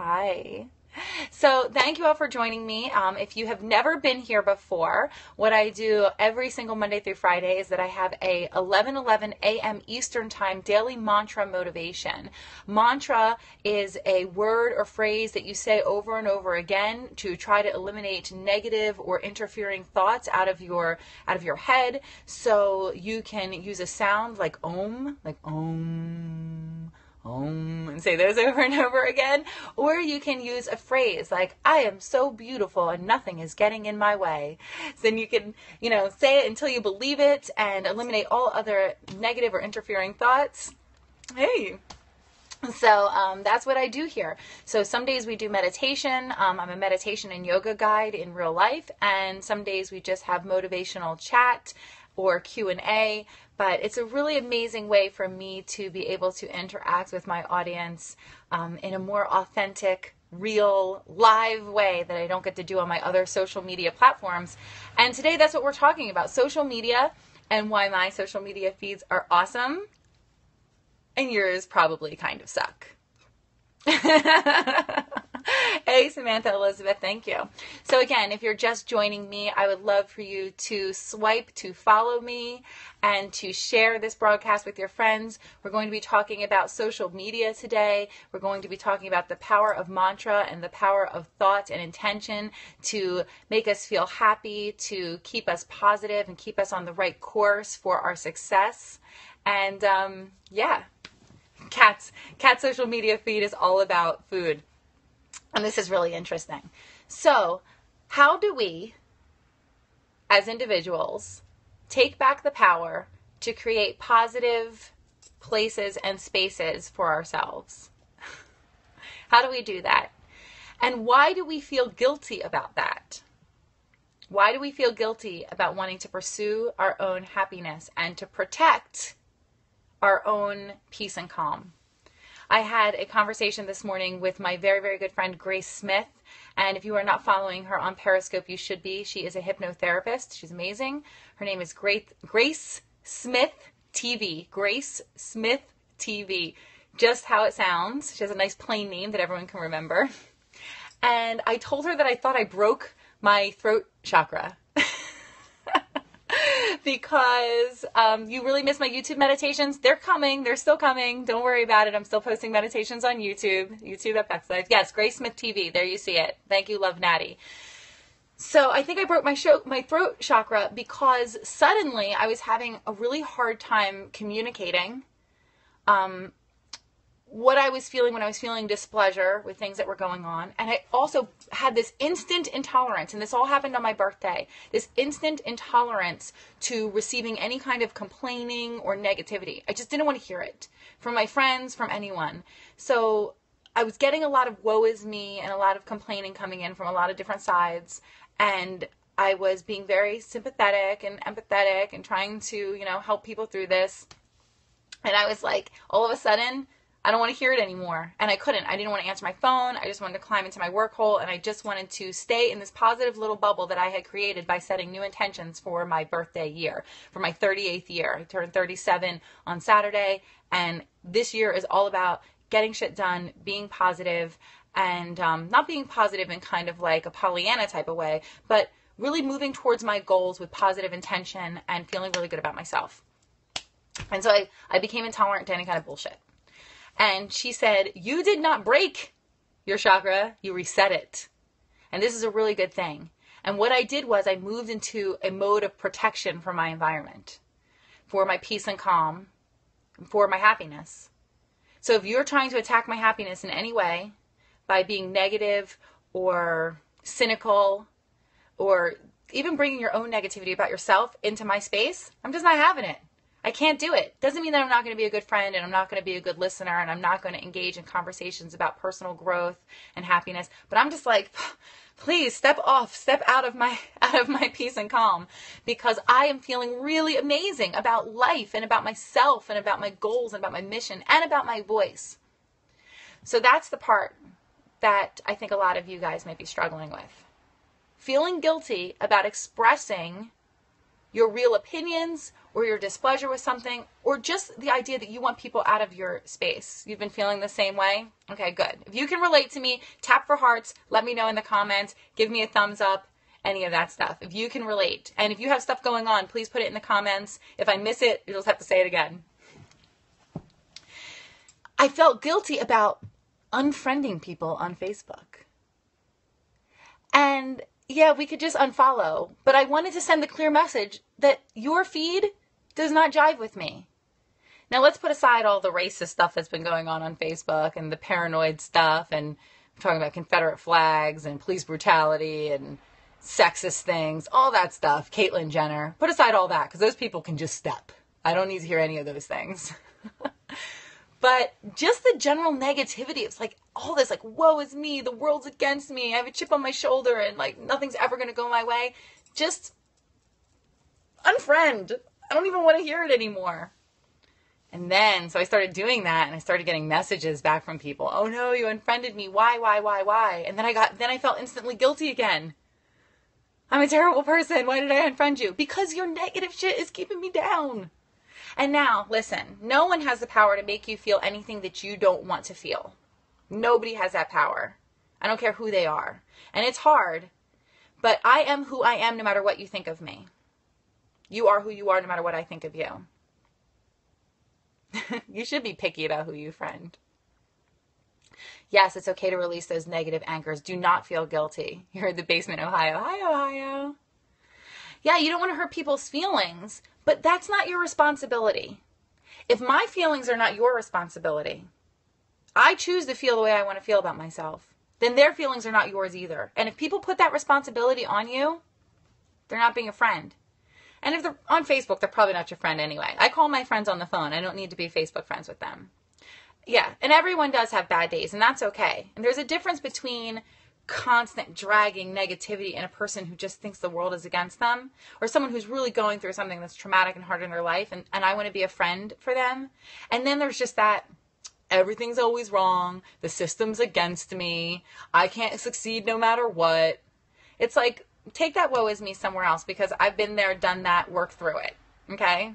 Hi. So thank you all for joining me. If you have never been here before, what I do every single Monday through Friday is that I have a 11:11 a.m. Eastern Time daily mantra motivation. Mantra is a word or phrase that you say over and over again to try to eliminate negative or interfering thoughts out of your head. So you can use a sound like Om, and say those over and over again. Or you can use a phrase like, I am so beautiful and nothing is getting in my way. So then you can, say it until you believe it and eliminate all other negative or interfering thoughts. Hey. So that's what I do here. So some days we do meditation. I'm a meditation and yoga guide in real life. And some days we just have motivational chat or Q&A, but it's a really amazing way for me to be able to interact with my audience in a more authentic, real, live way that I don't get to do on my other social media platforms. And today that's what we're talking about, social media and why my social media feeds are awesome and yours probably kind of suck. Hey, Samantha Elizabeth, thank you. So again, if you're just joining me, I would love for you to swipe to follow me and to share this broadcast with your friends. We're going to be talking about social media today. We're going to be talking about the power of mantra and the power of thought and intention to make us feel happy, to keep us positive and keep us on the right course for our success. And Kat's social media feed is all about food. And this is really interesting. So, how do we, as individuals, take back the power to create positive places and spaces for ourselves? How do we do that? And why do we feel guilty about that? Why do we feel guilty about wanting to pursue our own happiness and to protect our own peace and calm? I had a conversation this morning with my very, very good friend, Grace Smith. And if you are not following her on Periscope, you should be. She is a hypnotherapist. She's amazing. Her name is Grace Smith TV. Grace Smith TV. Just how it sounds. She has a nice plain name that everyone can remember. And I told her that I thought I broke my throat chakra. Because you really miss my YouTube meditations. They're coming. They're still coming. Don't worry about it. I'm still posting meditations on YouTube. YouTube at BEXLIFE. Yes, Grace Smith TV. There you see it. Thank you, Love Natty. So I think I broke my throat chakra because suddenly I was having a really hard time communicating what I was feeling when I was feeling displeasure with things that were going on. And I also had this instant intolerance, and this all happened on my birthday, this instant intolerance to receiving any kind of complaining or negativity. I just didn't want to hear it from my friends, from anyone. So I was getting a lot of woe is me and a lot of complaining coming in from a lot of different sides. And I was being very sympathetic and empathetic and trying to, help people through this. And I was like, all of a sudden, I don't want to hear it anymore. And I couldn't. I didn't want to answer my phone. I just wanted to climb into my work hole. And I just wanted to stay in this positive little bubble that I had created by setting new intentions for my birthday year, for my 38th year. I turned 37 on Saturday. And this year is all about getting shit done, being positive, and not being positive in kind of like a Pollyanna type of way, but really moving towards my goals with positive intention and feeling really good about myself. And so I became intolerant to any kind of bullshit. And she said, you did not break your chakra, you reset it. And this is a really good thing. And what I did was I moved into a mode of protection for my environment, for my peace and calm, for my happiness. So if you're trying to attack my happiness in any way by being negative or cynical or even bringing your own negativity about yourself into my space, I'm just not having it. I can't do it. Doesn't mean that I'm not going to be a good friend and I'm not going to be a good listener and I'm not going to engage in conversations about personal growth and happiness. But I'm just like, please step out of my peace and calm, because I am feeling really amazing about life and about myself and about my goals and about my mission and about my voice. So that's the part that I think a lot of you guys may be struggling with. Feeling guilty about expressing your real opinions or your displeasure with something, or just the idea that you want people out of your space. You've been feeling the same way? Okay, good. If you can relate to me, tap for hearts, let me know in the comments, give me a thumbs up, any of that stuff. If you can relate. And if you have stuff going on, please put it in the comments. If I miss it, you'll just have to say it again. I felt guilty about unfriending people on Facebook. And yeah, we could just unfollow, but I wanted to send the clear message that your feed does not jive with me. Now let's put aside all the racist stuff that's been going on Facebook and the paranoid stuff, and I'm talking about Confederate flags and police brutality and sexist things, all that stuff, Caitlyn Jenner. Put aside all that, because those people can just step. I don't need to hear any of those things. But just the general negativity, it's like all this, like, woe is me, the world's against me, I have a chip on my shoulder, and like nothing's ever going to go my way. Just unfriend. I don't even want to hear it anymore. And then, so I started doing that, and I started getting messages back from people. Oh no, you unfriended me. Why? And then I felt instantly guilty again. I'm a terrible person. Why did I unfriend you? Because your negative shit is keeping me down. And now, listen, no one has the power to make you feel anything that you don't want to feel. Nobody has that power. I don't care who they are. And it's hard, but I am who I am no matter what you think of me. You are who you are no matter what I think of you. You should be picky about who you friend. Yes, it's okay to release those negative anchors. Do not feel guilty. You're in the basement, Ohio. Hi, Ohio. Yeah, you don't want to hurt people's feelings, but that's not your responsibility. If my feelings are not your responsibility, I choose to feel the way I want to feel about myself, then their feelings are not yours either. And if people put that responsibility on you, they're not being a friend. And if they're on Facebook, they're probably not your friend anyway. I call my friends on the phone. I don't need to be Facebook friends with them. Yeah, and everyone does have bad days, and that's okay. And there's a difference between constant dragging negativity in a person who just thinks the world is against them, or someone who's really going through something that's traumatic and hard in their life, and I want to be a friend for them. And then there's just that, everything's always wrong, the system's against me, I can't succeed no matter what. It's like, take that woe is me somewhere else, because I've been there, done that, worked through it, okay?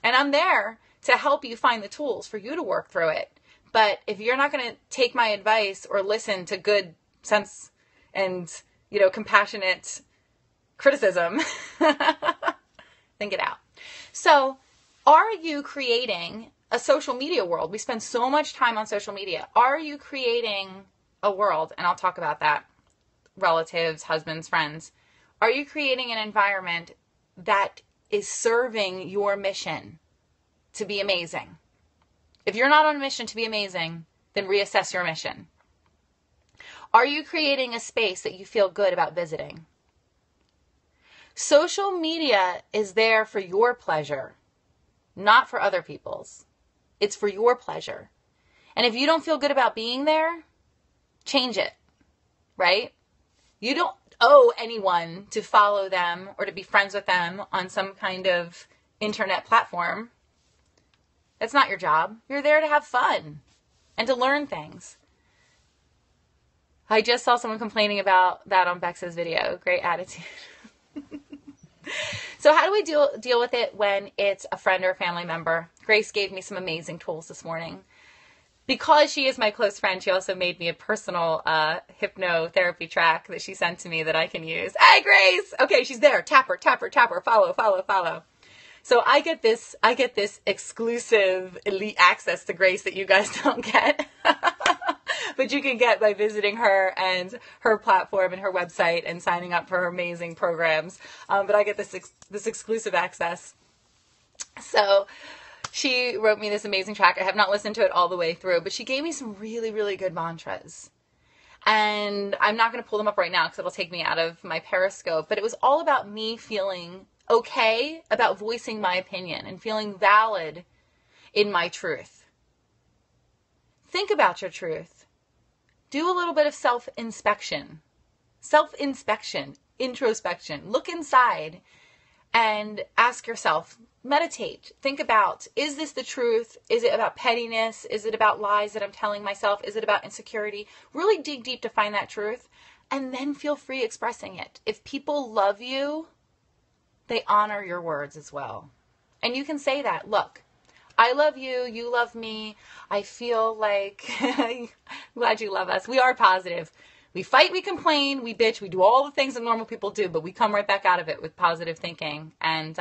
And I'm there to help you find the tools for you to work through it. But if you're not going to take my advice or listen to good sense and, compassionate criticism, then get out. So, are you creating a social media world? We spend so much time on social media. Are you creating a world, and I'll talk about that, relatives, husbands, friends, are you creating an environment that is serving your mission to be amazing? If you're not on a mission to be amazing, then reassess your mission. Are you creating a space that you feel good about visiting? Social media is there for your pleasure, not for other people's. It's for your pleasure. And if you don't feel good about being there, change it, right? You don't owe anyone to follow them or to be friends with them on some kind of internet platform. That's not your job. You're there to have fun and to learn things. I just saw someone complaining about that on Bex's video. Great attitude. So how do we deal with it when it's a friend or a family member? Grace gave me some amazing tools this morning. Because she is my close friend, she also made me a personal hypnotherapy track that she sent to me that I can use. Hey, Grace! Okay, she's there. Tap her, follow. So I get this exclusive elite access to Grace that you guys don't get. But you can get by visiting her and her platform and her website and signing up for her amazing programs. But I get this exclusive access. So she wrote me this amazing track. I have not listened to it all the way through, but she gave me some really, really good mantras. And I'm not going to pull them up right now because it'll take me out of my Periscope. But it was all about me feeling okay about voicing my opinion and feeling valid in my truth. Think about your truth. Do a little bit of self-inspection, introspection. Look inside and ask yourself, meditate, think about, is this the truth? Is it about pettiness? Is it about lies that I'm telling myself? Is it about insecurity? Really dig deep to find that truth and then feel free expressing it. If people love you, they honor your words as well. And you can say that, look, I love you, you love me, I feel like, I'm glad you love us. We are positive. We fight, we complain, we bitch, we do all the things that normal people do, but we come right back out of it with positive thinking and,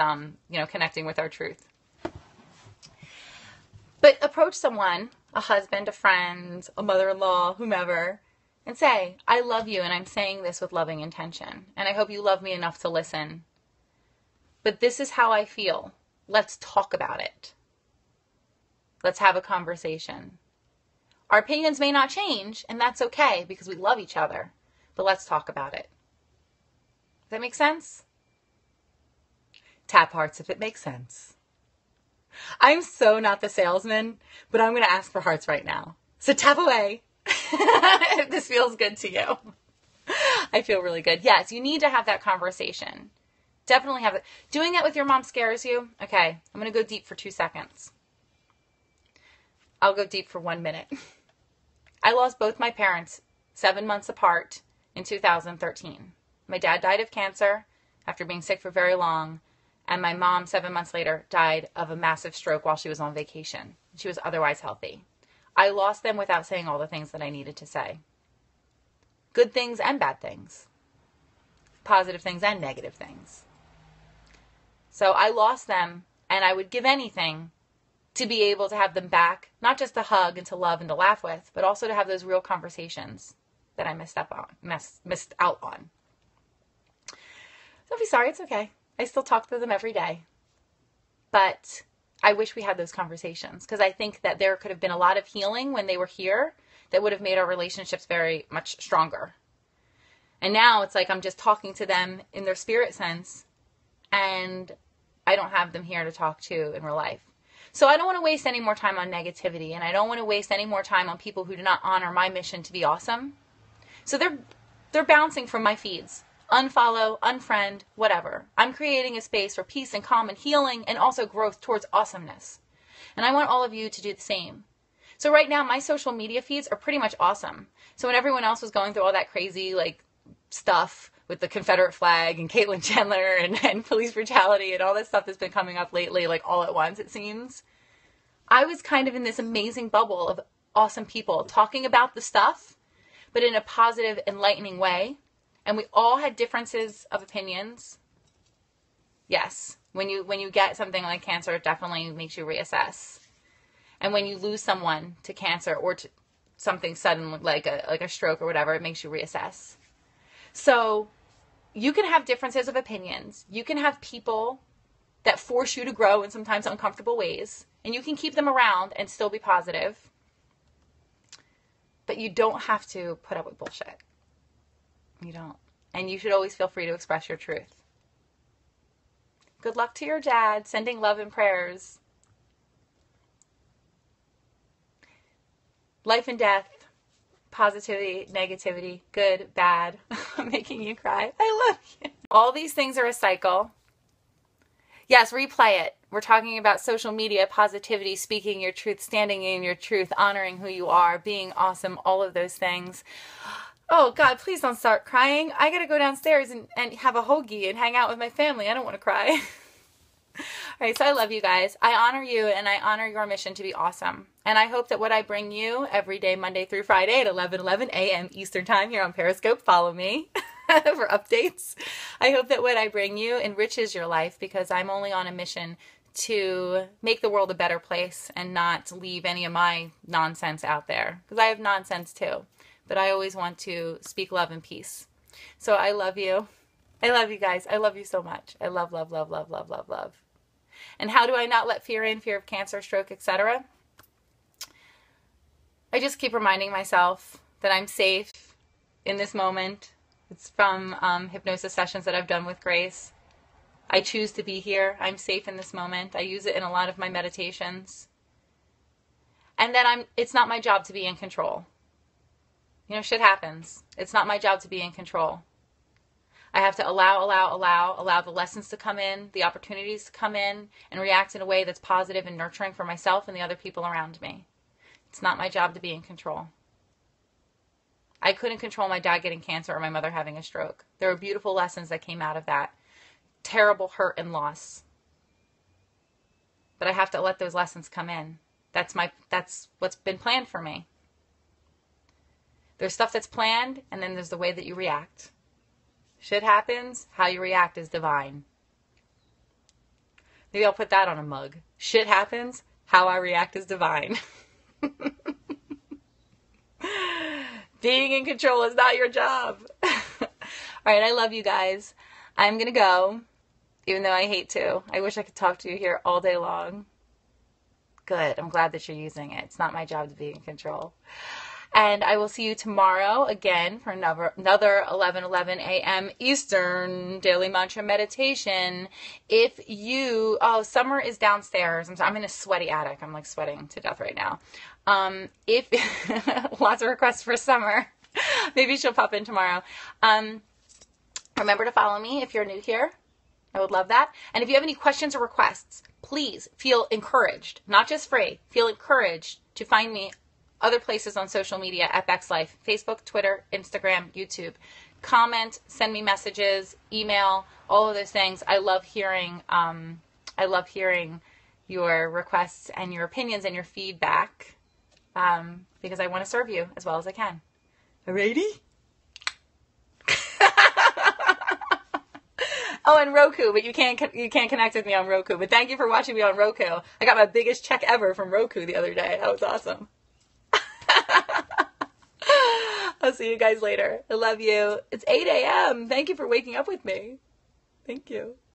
connecting with our truth. But approach someone, a husband, a friend, a mother-in-law, whomever, and say, I love you, and I'm saying this with loving intention, and I hope you love me enough to listen. But this is how I feel. Let's talk about it. Let's have a conversation. Our opinions may not change, and that's okay because we love each other. But let's talk about it. Does that make sense? Tap hearts if it makes sense. I'm so not the salesman, but I'm going to ask for hearts right now. So tap away if this feels good to you. I feel really good. Yes, you need to have that conversation. Definitely have it. Doing that with your mom scares you? Okay, I'm going to go deep for 2 seconds. I'll go deep for 1 minute. I lost both my parents 7 months apart in 2013. My dad died of cancer after being sick for very long, and my mom 7 months later died of a massive stroke while she was on vacation. She was otherwise healthy. I lost them without saying all the things that I needed to say. Good things and bad things. Positive things and negative things. So I lost them, and I would give anything to be able to have them back, not just to hug and to love and to laugh with, but also to have those real conversations that I missed out on. Don't be sorry, it's okay. I still talk to them every day. But I wish we had those conversations because I think that there could have been a lot of healing when they were here that would have made our relationships very much stronger. And now it's like I'm just talking to them in their spirit sense, and I don't have them here to talk to in real life. So I don't want to waste any more time on negativity, and I don't want to waste any more time on people who do not honor my mission to be awesome. So they're bouncing from my feeds. Unfollow, unfriend, whatever. I'm creating a space for peace and calm and healing and also growth towards awesomeness. And I want all of you to do the same. So right now, my social media feeds are pretty much awesome. So when everyone else was going through all that crazy stuff with the Confederate flag and Caitlyn Chandler and police brutality and all this stuff that's been coming up lately, all at once, it seems, I was kind of in this amazing bubble of awesome people talking about the stuff, but in a positive, enlightening way. And we all had differences of opinions. Yes, when you get something like cancer, it definitely makes you reassess. And when you lose someone to cancer or to something sudden like a stroke or whatever, it makes you reassess. So you can have differences of opinions. You can have people that force you to grow in sometimes uncomfortable ways. And you can keep them around and still be positive. But you don't have to put up with bullshit. You don't. And you should always feel free to express your truth. Good luck to your dad. Sending love and prayers. Life and death. Positivity, negativity, good, bad. I'm making you cry. I love you. All these things are a cycle. Yes, replay it. We're talking about social media, positivity, speaking your truth, standing in your truth, honoring who you are, being awesome, all of those things. Oh, God, please don't start crying. I got to go downstairs and have a hoagie and hang out with my family. I don't want to cry. All right, so I love you guys. I honor you, and I honor your mission to be awesome. And I hope that what I bring you every day, Monday through Friday at 11:11 a.m. Eastern Time here on Periscope, follow me for updates. I hope that what I bring you enriches your life because I'm only on a mission to make the world a better place and not leave any of my nonsense out there. Because I have nonsense too. But I always want to speak love and peace. So I love you. I love you guys. I love you so much. I love, love, love, love, love, love, love. And how do I not let fear in? Fear of cancer, stroke, etc. I just keep reminding myself that I'm safe in this moment. It's from hypnosis sessions that I've done with Grace. I choose to be here. I'm safe in this moment. I use it in a lot of my meditations. And that it's not my job to be in control. Shit happens. It's not my job to be in control. I have to allow the lessons to come in, the opportunities to come in, and react in a way that's positive and nurturing for myself and the other people around me. It's not my job to be in control. I couldn't control my dad getting cancer or my mother having a stroke. There were beautiful lessons that came out of that. terrible hurt and loss. But I have to let those lessons come in. That's what's been planned for me. There's stuff that's planned, and then there's the way that you react. Shit happens, how you react is divine. Maybe I'll put that on a mug. Shit happens, how I react is divine. Being in control is not your job. All right, I love you guys. I'm going to go, even though I hate to. I wish I could talk to you here all day long. Good. I'm glad that you're using it. It's not my job to be in control. And I will see you tomorrow again for another 11:11 a.m. If daily mantra meditation. Summer is downstairs. I'm in a sweaty attic. I'm like sweating to death right now. Lots of requests for Summer. Maybe she'll pop in tomorrow. Remember to follow me if you're new here. I would love that. And if you have any questions or requests, please feel encouraged, not just free, feel encouraged to find me other places on social media at BEXLIFE, Facebook, Twitter, Instagram, YouTube. Comment, send me messages, email, all of those things. I love hearing your requests and your opinions and your feedback because I want to serve you as well as I can. Alrighty? Oh, and Roku, but you can't connect with me on Roku. But thank you for watching me on Roku. I got my biggest check ever from Roku the other day. That was awesome. I'll see you guys later. I love you. It's 8 a.m. Thank you for waking up with me. Thank you.